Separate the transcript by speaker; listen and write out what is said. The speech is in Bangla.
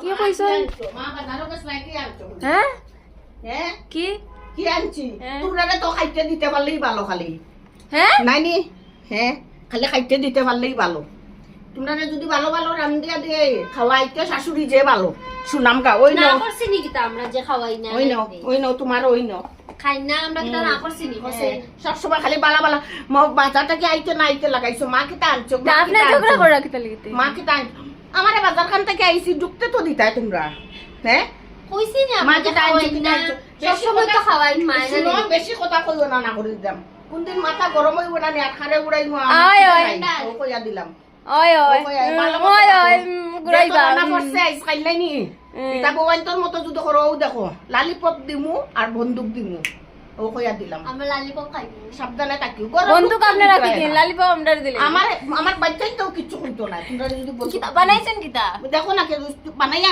Speaker 1: কি কইছন
Speaker 2: মা বাজারও গেছ না কি আনছো
Speaker 1: হ্যাঁ
Speaker 2: হ্যাঁ
Speaker 1: কি
Speaker 2: কি আনছি
Speaker 1: হ্যাঁ।
Speaker 2: তোমরা তো খাইতে দিতে পারলেই ভালো খালি
Speaker 1: হ্যাঁ
Speaker 2: নাই নি হ্যাঁ খালি খাইতে দিতে পারলেই ভালো তোমরা যদি ভালো ভালো রান্ধিয়া দিয়ে খাওয়াইতে শাশুড়ি যে ভালো সুনাম গা ওই
Speaker 3: না
Speaker 2: নাও
Speaker 3: করছি নি কিতা আমরা যে খাওয়াই না
Speaker 2: ওই নাও তোমার ওই নাও
Speaker 3: খাই না আমরা কিতা না করছি নি কসে
Speaker 2: সবসময় খালি বালা বালা বাজারটাকে আইতে না আইতে লাগাইছো মা কিতা আনছো মা
Speaker 1: আপনি
Speaker 2: কিতা
Speaker 1: ঝগড়া
Speaker 2: আনছো?
Speaker 1: করে রাখতে লিখতে
Speaker 2: মা কিতা আনছো আমারে বাজার খান থেকে আইছি ঢুকতে তো দিতাই তোমরা হ্যাঁ
Speaker 3: কইছি না
Speaker 2: মা
Speaker 3: আমরা
Speaker 2: কিতা
Speaker 3: খাওয়াই
Speaker 2: আনছো
Speaker 3: না
Speaker 2: কিতা
Speaker 3: সব সময় তো খাওয়াই মায়ের
Speaker 2: শুনো, বেশি কথা কইও না না করে দিলাম কোনদিন মাথা গরম হইব না নি আখারে উড়াইমু
Speaker 1: আয়, আয়।
Speaker 2: ও কইয়া দিলাম
Speaker 1: ওই ওই
Speaker 2: ওই, ওই, ভালো মতো
Speaker 1: ওই
Speaker 2: থাকো।
Speaker 1: ওই ঘুরাইবা
Speaker 2: রান্না করছে আইস খাইলাই নি এটা বউয়ান্তর মতো যদি করো ও দেখো লালিপপ দিমু আর বন্দুক দিমু ও কইয়া দিলাম
Speaker 3: আমরা লালিপপ খাই
Speaker 2: সাবধানে থাকিও
Speaker 1: বন্দুক আপনারা কি দিন লালিপপ আমরা দিলেন
Speaker 2: আমার আমার বাচ্চাই তো কিছু কইতো না তোমরা যদি বলছো
Speaker 1: কিতা বানাইছেন কিতা
Speaker 2: দেখো না কে বানাইয়া